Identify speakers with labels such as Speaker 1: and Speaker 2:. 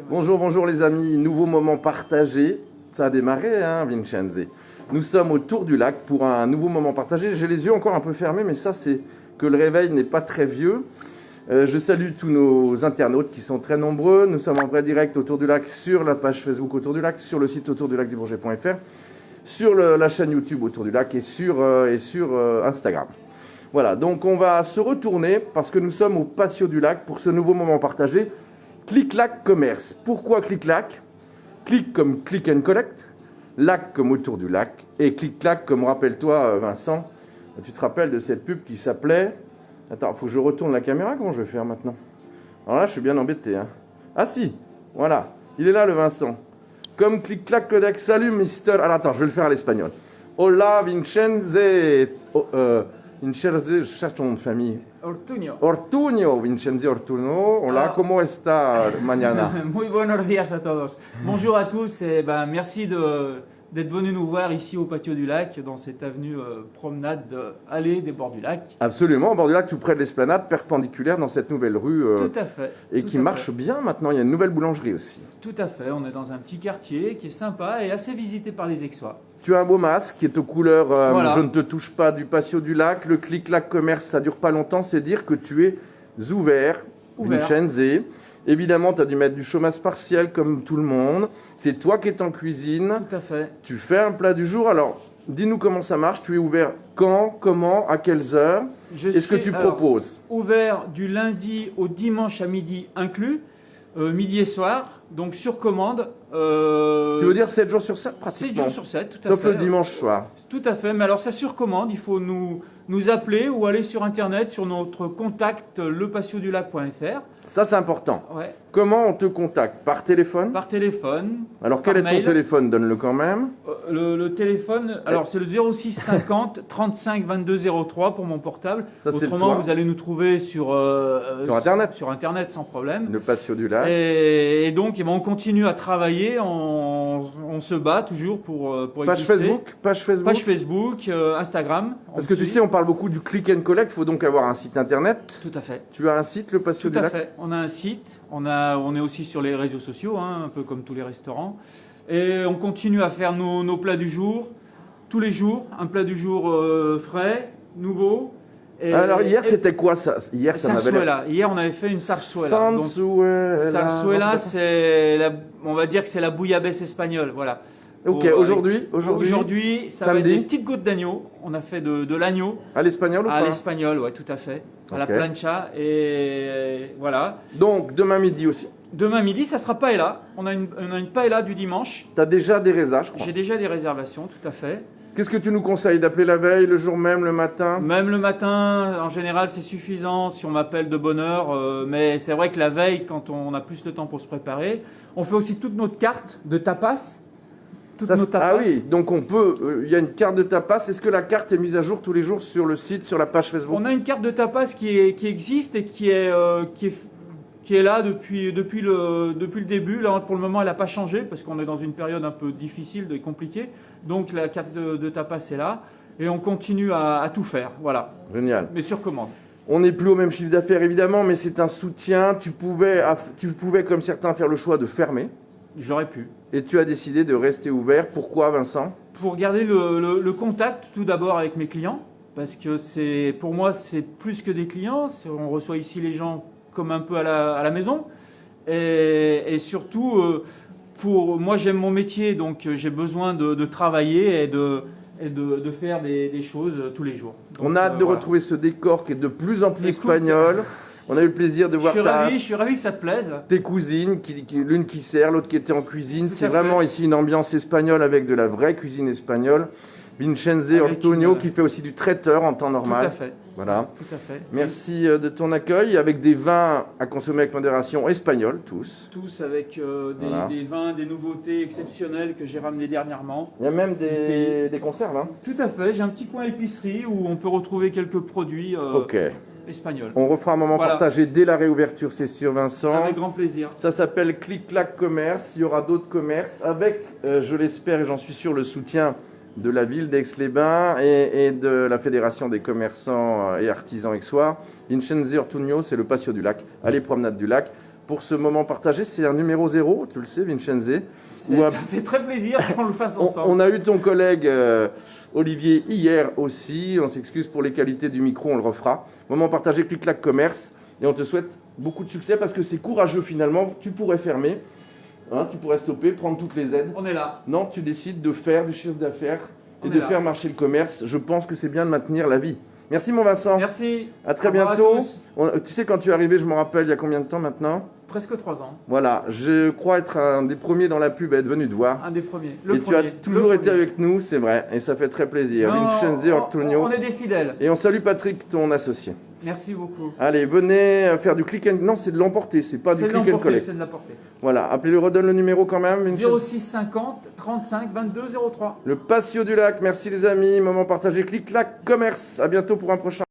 Speaker 1: Bonjour les amis, nouveau moment partagé. Ça a démarré, hein, Vincenzi. Nous sommes autour du lac pour un nouveau moment partagé. J'ai les yeux encore un peu fermés, mais ça c'est que le réveil n'est pas très vieux. Je salue tous nos internautes qui sont très nombreux. Nous sommes en vrai direct autour du lac sur la page Facebook autour du lac, sur le site autourdulac-du-bourget.fr, sur la chaîne YouTube autour du lac et sur Instagram. Voilà, donc on va se retourner parce que nous sommes au patio du lac pour ce nouveau moment partagé. Clic-clac commerce. Pourquoi clic-clac? Clic comme click and collect, lac comme autour du lac, et clic-clac comme, rappelle-toi Vincent, tu te rappelles de cette pub qui s'appelait... Attends, faut que je retourne la caméra, comment je vais faire maintenant? Alors là, je suis bien embêté. Hein. Ah si, voilà, il est là le Vincent. Comme clic-clac Kodak, salut Mister... Alors attends, je vais le faire à l'espagnol. Hola Vincenzi. Vincenzi, je cherche ton nom de famille. Ortuño, Vincenzi Ortuño. Hola, ¿cómo está mañana?
Speaker 2: Muy buenos días a todos. Bonjour à tous et merci d'être venus nous voir ici au patio du lac, dans cette avenue promenade allée des bords du lac.
Speaker 1: Absolument, au bord du lac, tout près de l'esplanade, perpendiculaire dans cette nouvelle rue.
Speaker 2: Tout à fait.
Speaker 1: Et qui marche bien maintenant, il y a une nouvelle boulangerie aussi.
Speaker 2: Tout à fait, on est dans un petit quartier qui est sympa et assez visité par les Aixois.
Speaker 1: Tu as un beau masque qui est aux couleurs
Speaker 2: Voilà.
Speaker 1: Je ne te touche pas du patio du lac. Le clic-clac commerce, ça dure pas longtemps, c'est dire que tu es ouvert. Vincenzi. Évidemment, tu as dû mettre du chômage partiel comme tout le monde. C'est toi qui es en cuisine.
Speaker 2: Tout à fait.
Speaker 1: Tu fais un plat du jour. Alors, dis-nous comment ça marche. Tu es ouvert quand, comment, à quelles heures? Est-ce que tu proposes?
Speaker 2: Ouvert du lundi au dimanche à midi inclus. Midi et soir, donc sur commande.
Speaker 1: Tu veux dire 7 jours sur 7 pratiquement?
Speaker 2: 7 jours sur 7, tout à fait.
Speaker 1: Sauf le dimanche soir.
Speaker 2: Tout à fait, mais alors ça sur commande, il faut nous appeler ou aller sur internet sur notre contact lepaciodulac.fr.
Speaker 1: Ça c'est important.
Speaker 2: Ouais.
Speaker 1: Comment on te contacte? Par téléphone?
Speaker 2: Par téléphone.
Speaker 1: Alors quel est ton téléphone? Donne-le quand même.
Speaker 2: Le téléphone, alors c'est le 06 50 35 22 03 pour mon portable.
Speaker 1: Ça,
Speaker 2: autrement, vous allez nous trouver sur
Speaker 1: internet.
Speaker 2: Sur internet sans problème.
Speaker 1: Le patio du lac.
Speaker 2: Et donc, on continue à travailler, on se bat toujours pour
Speaker 1: page
Speaker 2: exister.
Speaker 1: Facebook, page
Speaker 2: Facebook, Instagram.
Speaker 1: Parce que tu sais, on parle beaucoup du click and collect, il faut donc avoir un site internet.
Speaker 2: Tout à fait.
Speaker 1: Tu as un site, le patio du lac?
Speaker 2: Tout à fait. On a un site, on est aussi sur les réseaux sociaux, hein, un peu comme tous les restaurants. Et on continue à faire nos plats du jour, tous les jours, un plat du jour frais, nouveau.
Speaker 1: Alors hier, c'était quoi ça? Hier, ça m'avait
Speaker 2: l'air... Hier, on avait fait une sarsuela. Sarsuela, on va dire que c'est la bouillabaisse espagnole, voilà.
Speaker 1: Ok, aujourd'hui,
Speaker 2: ça va être des petites gouttes d'agneau. On a fait de l'agneau.
Speaker 1: À l'espagnol ou pas?
Speaker 2: À l'espagnol, ouais, tout à fait. À la plancha, et voilà.
Speaker 1: Donc, demain midi aussi?
Speaker 2: Demain midi, ça sera paella. On a une paella du dimanche.
Speaker 1: Tu as déjà des réserves, je crois.
Speaker 2: J'ai déjà des réservations, tout à fait.
Speaker 1: Qu'est-ce que tu nous conseilles? D'appeler la veille, le jour même, le matin?
Speaker 2: Même le matin, en général, c'est suffisant si on m'appelle de bonne heure. Mais c'est vrai que la veille, quand on a plus de temps pour se préparer, on fait aussi toute notre carte de tapas.
Speaker 1: Ah oui, donc on peut. Il y a une carte de tapas. Est-ce que la carte est mise à jour tous les jours sur le site, sur la page Facebook?
Speaker 2: On a une carte de tapas qui existe et qui est là depuis le début. Là, pour le moment, elle n'a pas changé parce qu'on est dans une période un peu difficile et compliquée. Donc la carte de tapas est là et on continue à tout faire. Voilà.
Speaker 1: Génial.
Speaker 2: Mais sur commande.
Speaker 1: On n'est plus au même chiffre d'affaires évidemment, mais c'est un soutien. Tu pouvais, comme certains, faire le choix de fermer.
Speaker 2: J'aurais pu.
Speaker 1: Et tu as décidé de rester ouvert. Pourquoi, Vincent?
Speaker 2: Pour garder le contact tout d'abord avec mes clients. Parce que pour moi, c'est plus que des clients. On reçoit ici les gens comme un peu à la maison. Et surtout, moi j'aime mon métier, donc j'ai besoin de travailler et de faire des choses tous les jours. Donc,
Speaker 1: on a hâte de retrouver ce décor qui est de plus en plus espagnol. On a eu le plaisir de voir
Speaker 2: je suis ravi que ça te plaise.
Speaker 1: Tes cousines, l'une qui sert, l'autre qui était en cuisine. C'est vraiment ici une ambiance espagnole avec de la vraie cuisine espagnole. Vincenzi Ortuño qui fait aussi du traiteur en temps normal.
Speaker 2: Tout à fait.
Speaker 1: Voilà.
Speaker 2: Tout à fait.
Speaker 1: Merci de ton accueil avec des vins à consommer avec modération espagnols, tous.
Speaker 2: Tous avec des vins, des nouveautés exceptionnelles que j'ai ramenées dernièrement.
Speaker 1: Il y a même des conserves. Hein.
Speaker 2: Tout à fait. J'ai un petit coin épicerie où on peut retrouver quelques produits espagnols.
Speaker 1: On refera un moment partagé dès la réouverture, c'est sûr, Vincent.
Speaker 2: Avec grand plaisir.
Speaker 1: Ça s'appelle Clic-Clac Commerce. Il y aura d'autres commerces avec, je l'espère et j'en suis sûr, le soutien de la ville d'Aix-les-Bains et de la Fédération des commerçants et artisans aixois. Vincenzi Ortuño, c'est le patio du lac. Allez, promenade du lac. pour ce moment partagé. C'est un numéro 0, tu le sais, Vincenzo.
Speaker 2: Ça fait très plaisir qu'on le fasse ensemble.
Speaker 1: On a eu ton collègue Olivier hier aussi. On s'excuse pour les qualités du micro, on le refera. Moment partagé, clic-clac commerce. Et on te souhaite beaucoup de succès parce que c'est courageux finalement. Tu pourrais fermer, hein, tu pourrais stopper, prendre toutes les aides.
Speaker 2: On est là.
Speaker 1: Non, tu décides de faire du chiffre d'affaires et
Speaker 2: On est
Speaker 1: de
Speaker 2: là.
Speaker 1: faire marcher le commerce. Je pense que c'est bien de maintenir la vie. Merci mon Vincent.
Speaker 2: Merci.
Speaker 1: À très
Speaker 2: Au revoir
Speaker 1: bientôt.
Speaker 2: à tous.
Speaker 1: Tu sais, quand tu es arrivé, je me rappelle, il y a combien de temps maintenant?
Speaker 2: Presque 3 ans.
Speaker 1: Voilà, je crois être un des premiers dans la pub à être venu te voir.
Speaker 2: Un des premiers.
Speaker 1: Et tu as toujours été avec nous, c'est vrai, et ça fait très plaisir. Vincenzo Ortugno.
Speaker 2: On est des fidèles.
Speaker 1: Et on salue Patrick, ton associé.
Speaker 2: Merci beaucoup.
Speaker 1: Allez, venez faire du click and... Non, c'est de l'emporter, c'est pas du click and collect.
Speaker 2: C'est de l'emporter.
Speaker 1: Voilà, appelez-le, redonne le numéro quand même. Vincenzo.
Speaker 2: 06 50 35 22 03.
Speaker 1: Le Patio du Lac, merci les amis. Moment partagé, clic-clac, commerce. À bientôt pour un prochain.